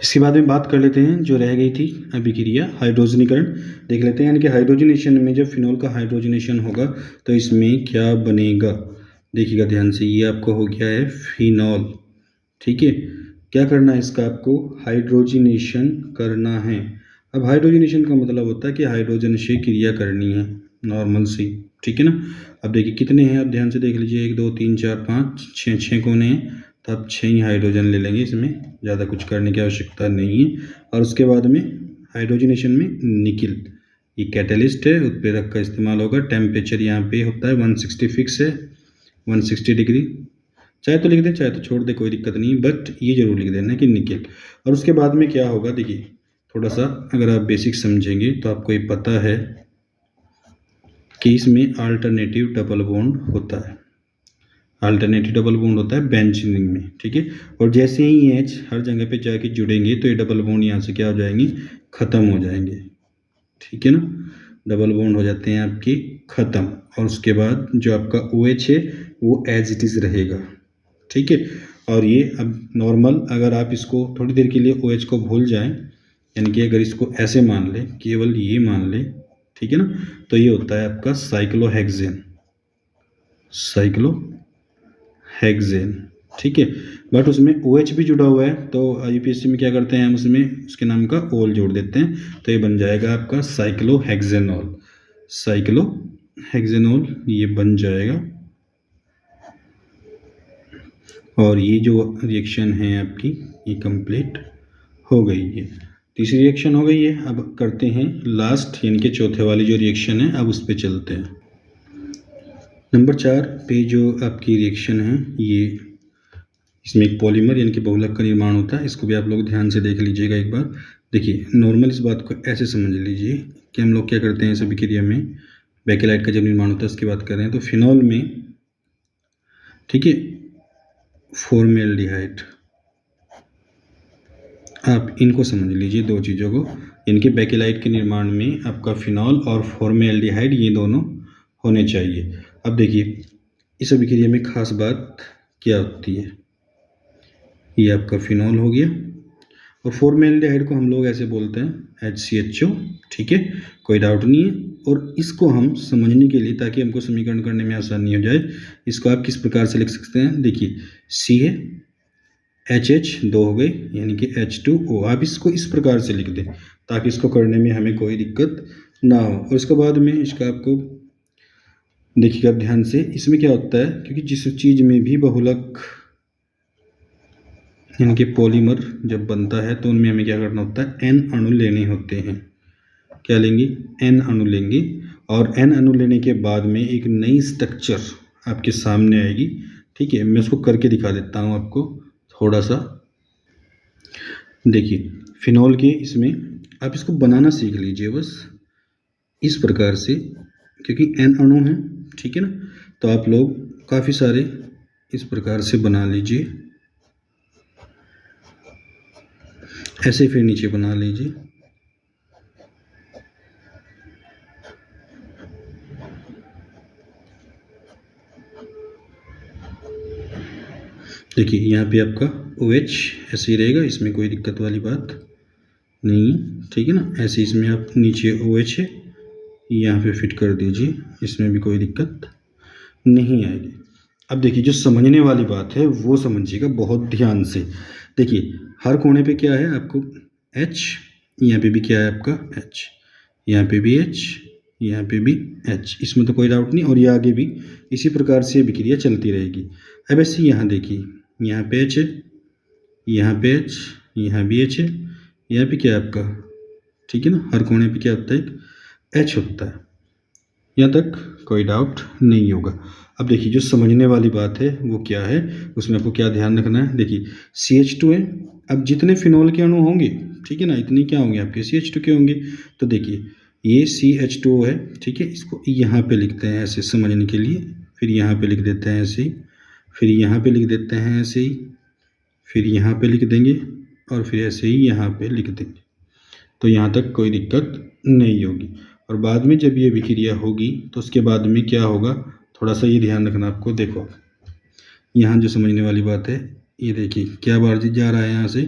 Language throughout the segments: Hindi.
इसके बाद में बात कर लेते हैं जो रह गई थी अभिक्रिया हाइड्रोजनीकरण देख लेते हैं। यानी कि हाइड्रोजनेशन में जब फिनॉल का हाइड्रोजनेशन होगा तो इसमें क्या बनेगा, देखिएगा ध्यान से। ये आपको हो गया है फिनॉल, ठीक है। क्या करना है इसका, आपको हाइड्रोजनेशन करना है। अब हाइड्रोजनेशन का मतलब होता है कि हाइड्रोजन से क्रिया करनी है नॉर्मल सी, ठीक है ना। अब देखिए कितने हैं, आप ध्यान से देख लीजिए, 1 2 3 4 5 6 कोने हैं, तो आप 6 ही हाइड्रोजन ले लेंगे, इसमें ज़्यादा कुछ करने की आवश्यकता नहीं है। और उसके बाद में हाइड्रोजनेशन में निकिल, ये कैटलिस्ट है, उत्प्रेरक का इस्तेमाल होगा। टेम्परेचर यहाँ पे होता है 160 फिक्स है, 160 डिग्री। चाहे तो लिख दें चाहे तो छोड़ दे, कोई दिक्कत नहीं, बट ये जरूर लिख देना कि निकिल। और उसके बाद में क्या होगा, देखिए थोड़ा सा अगर आप बेसिक समझेंगे तो आपको ये पता है कि इसमें अल्टरनेटिव डबल बॉन्ड होता है। अल्टरनेटिव डबल बॉन्ड होता है बेंजीन में, ठीक है। और जैसे ही एच हर जगह पे जाके जुड़ेंगे तो ये डबल बॉन्ड यहाँ से क्या हो जाएंगे, ख़त्म हो जाएंगे, ठीक है ना। डबल बॉन्ड हो जाते हैं आपके ख़त्म। और उसके बाद जो आपका OH है वो एज इट इज़ रहेगा, ठीक है। और ये अब नॉर्मल अगर आप इसको थोड़ी देर के लिए OH को भूल जाएं, यानी कि अगर इसको ऐसे मान लें, केवल ये मान लें, ठीक है ना, तो ये होता है आपका साइक्लोहेक्सेन, साइक्लोहेक्सेन, ठीक है। बट उसमें OH भी जुड़ा हुआ है, तो यूपीएससी में क्या करते हैं हम उसमें उसके नाम का ओल जोड़ देते हैं, तो ये बन जाएगा आपका साइक्लोहेक्सेनॉल। साइक्लोहेक्सेनॉल ये बन जाएगा। और ये जो रिएक्शन है आपकी ये कंप्लीट हो गई है। तीसरी रिएक्शन हो गई है। अब करते हैं लास्ट यानी कि चौथे वाली जो रिएक्शन है, अब उस पर चलते हैं। नंबर 4 पे जो आपकी रिएक्शन है, ये इसमें एक पॉलीमर यानी कि बहुलक का निर्माण होता है। इसको भी आप लोग ध्यान से देख लीजिएगा एक बार। देखिए नॉर्मल इस बात को ऐसे समझ लीजिए कि हम लोग क्या करते हैं इस अभिक्रिया में, बेकेलाइट का जब निर्माण होता है उसकी बात कर रहे हैं, तो फिनॉल में, ठीक है, फॉर्मेल्डिहाइड, आप इनको समझ लीजिए दो चीज़ों को। इनके बेकेलाइट के निर्माण में आपका फिनॉल और फॉर्मेल्डिहाइड ये दोनों होने चाहिए। अब देखिए इस अभिक्रिया में खास बात क्या होती है, ये आपका फिनॉल हो गया और फॉर्मेल्डिहाइड को हम लोग ऐसे बोलते हैं HCHO, ठीक है, कोई डाउट नहीं है। और इसको हम समझने के लिए, ताकि हमको समीकरण करने में आसानी हो जाए, इसको आप किस प्रकार से लिख सकते हैं, देखिए C है, HH 2 हो गए यानी कि H2O। आप इसको इस प्रकार से लिख दें ताकि इसको करने में हमें कोई दिक्कत ना हो। और इसके बाद में इसका आपको देखिएगा ध्यान से, इसमें क्या होता है, क्योंकि जिस चीज़ में भी बहुलक यानी कि पॉलीमर जब बनता है तो उनमें हमें क्या करना होता है, N अणु लेने होते हैं। क्या लेंगे, N अणु लेंगे। और N अणु लेने के बाद में एक नई स्ट्रक्चर आपके सामने आएगी, ठीक है। मैं उसको करके दिखा देता हूँ आपको थोड़ा सा। देखिए फिनॉल के इसमें आप इसको बनाना सीख लीजिए बस इस प्रकार से, क्योंकि N अणु हैं, ठीक है ना। तो आप लोग काफ़ी सारे इस प्रकार से बना लीजिए, ऐसे फिर नीचे बना लीजिए। देखिए यहाँ पे आपका OH ऐसे ही रहेगा, इसमें कोई दिक्कत वाली बात नहीं है, ठीक है ना। ऐसे इसमें आप नीचे OH है, यहाँ पे फिट कर दीजिए, इसमें भी कोई दिक्कत नहीं आएगी। अब देखिए जो समझने वाली बात है वो समझिएगा बहुत ध्यान से। देखिए हर कोने पे क्या है आपको H, यहाँ पे भी क्या है आपका H, यहाँ पे भी H, यहाँ पे भी H, इसमें तो कोई डाउट नहीं। और ये आगे भी इसी प्रकार से विक्रिया चलती रहेगी। अब ऐसे यहाँ देखिए, यहाँ पे H है, यहाँ पे H, यहाँ भी H है, यहाँ पे क्या है आपका, ठीक है ना। हर कोने पे क्या होता है, H होता है। यहाँ तक कोई डाउट नहीं होगा। अब देखिए जो समझने वाली बात है वो क्या है, उसमें आपको क्या ध्यान रखना है। देखिए CH2 है, अब जितने फिनॉल के अणु होंगे, ठीक है ना, इतने क्या होंगे आपके CH2 के होंगे। तो देखिए ये CH2O है, ठीक है, इसको यहाँ पे लिखते हैं ऐसे समझने के लिए, फिर यहाँ पे लिख देते हैं ऐसे ही, फिर यहाँ पे लिख देते हैं ऐसे ही, फिर यहाँ पे लिख देंगे और फिर ऐसे ही यहाँ पे लिख देंगे। तो यहाँ तक कोई दिक्कत नहीं होगी। और बाद में जब ये विक्रिया होगी तो उसके बाद में क्या होगा, थोड़ा सा ये ध्यान रखना आपको। देखो यहाँ जो समझने वाली बात है, ये देखिए क्या बार जा रहा है यहाँ से,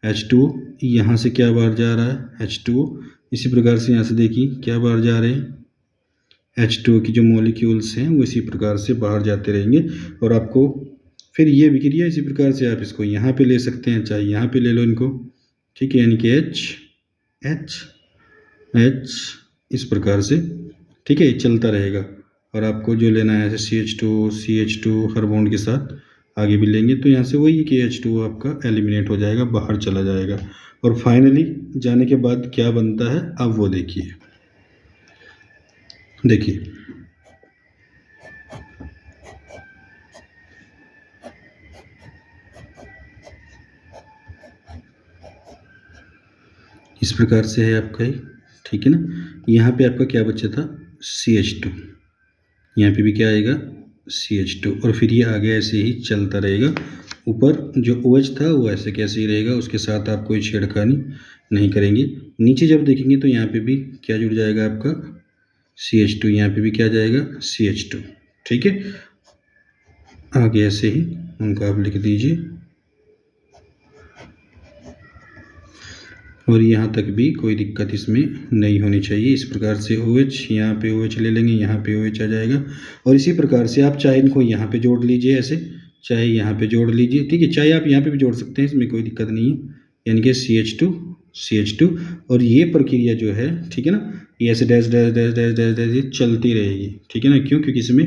H2 यहाँ से क्या बाहर जा रहा है H2। इसी प्रकार से यहाँ से देखिए क्या बाहर जा रहे हैं H2 की जो मॉलिक्यूल्स हैं वो इसी प्रकार से बाहर जाते रहेंगे। और आपको फिर ये विक्रिया इसी प्रकार से आप इसको यहाँ पे ले सकते हैं, चाहे यहाँ पे ले लो इनको, ठीक है, यानी कि H इस प्रकार से, ठीक है, चलता रहेगा। और आपको जो लेना है जैसे CH2 हर बॉन्ड के साथ आगे भी लेंगे तो यहाँ से वही कि H2 आपका एलिमिनेट हो जाएगा, बाहर चला जाएगा। और फाइनली जाने के बाद क्या बनता है अब वो देखिए इस प्रकार से है आपका ही, ठीक है ना। यहाँ पे आपका क्या बचा था CH2, यहाँ पे भी क्या आएगा CH2, और फिर ये आगे ऐसे ही चलता रहेगा। ऊपर जो OH था वो ऐसे कैसे ही रहेगा, उसके साथ आप कोई छेड़खानी नहीं करेंगे। नीचे जब देखेंगे तो यहाँ पे भी क्या जुड़ जाएगा आपका CH2, यहाँ पे भी क्या जाएगा CH2, ठीक है। आगे ऐसे ही उनका आप लिख दीजिए और यहाँ तक भी कोई दिक्कत इसमें नहीं होनी चाहिए। इस प्रकार से OH, यहाँ पे OH ले लेंगे, यहाँ पे OH आ जाएगा। और इसी प्रकार से आप चाहे इनको यहाँ पे जोड़ लीजिए ऐसे, चाहे यहाँ पे जोड़ लीजिए, ठीक है, चाहे आप यहाँ पे भी जोड़ सकते हैं, इसमें कोई दिक्कत नहीं है। यानी कि CH2 और ये प्रक्रिया जो है, ठीक है ना, ये ऐसे dash dash dash dash dash dash चलती रहेगी, ठीक है ना। क्यों? क्योंकि इसमें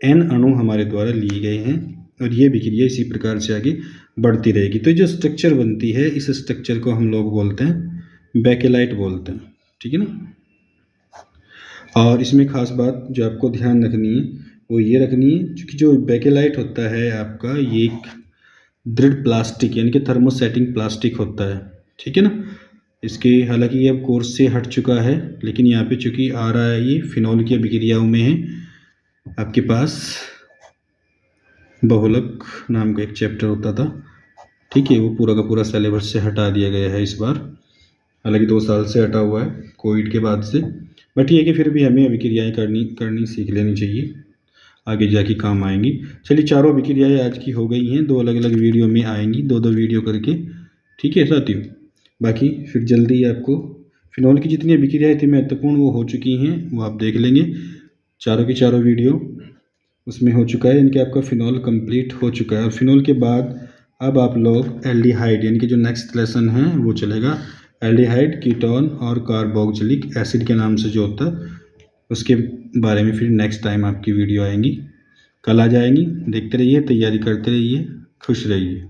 N अणु हमारे द्वारा लिए गए हैं और ये विक्रिया इसी प्रकार से आगे बढ़ती रहेगी। तो जो स्ट्रक्चर बनती है इस स्ट्रक्चर को हम लोग बोलते हैं बेकेलाइट बोलते हैं, ठीक है ना। और इसमें खास बात जो आपको ध्यान रखनी है वो ये रखनी है, क्योंकि जो बेकेलाइट होता है आपका ये एक दृढ़ प्लास्टिक यानी कि थर्मोसेटिंग प्लास्टिक होता है, ठीक है ना। इसके हालांकि ये अब कोर्स से हट चुका है, लेकिन यहाँ पे चूँकि आ रहा है ये फिनॉल की अभिक्रियाओं में है। आपके पास बहुलक नाम का एक चैप्टर होता था, ठीक है, वो पूरा का पूरा सिलेबस से हटा दिया गया है इस बार। हालांकि 2 साल से हटा हुआ है कोविड के बाद से, बट ये कि फिर भी हमें अभिक्रियाएँ करनी सीख लेनी चाहिए, आगे जाके काम आएंगी। चलिए, चारों अभिक्रियाएँ आज की हो गई हैं, 2 अलग अलग वीडियो में आएंगी, 2-2 वीडियो करके, ठीक है साथियों। बाकी फिर जल्दी आपको फिनॉल की जितनी अभिक्रियाएँ थी महत्वपूर्ण वो हो चुकी हैं, वो आप देख लेंगे। चारों की चारों वीडियो उसमें हो चुका है, यानी कि आपका फिनॉल कंप्लीट हो चुका है। और फिनॉल के बाद अब आप लोग एल्डिहाइड यानी कि जो नेक्स्ट लेसन है वो चलेगा एल्डिहाइड, कीटोन और कार्बोक्सिलिक एसिड के नाम से जो होता है उसके बारे में फिर नेक्स्ट टाइम आपकी वीडियो आएंगी, कल आ जाएंगी। देखते रहिए, तैयारी करते रहिए, खुश रहिए।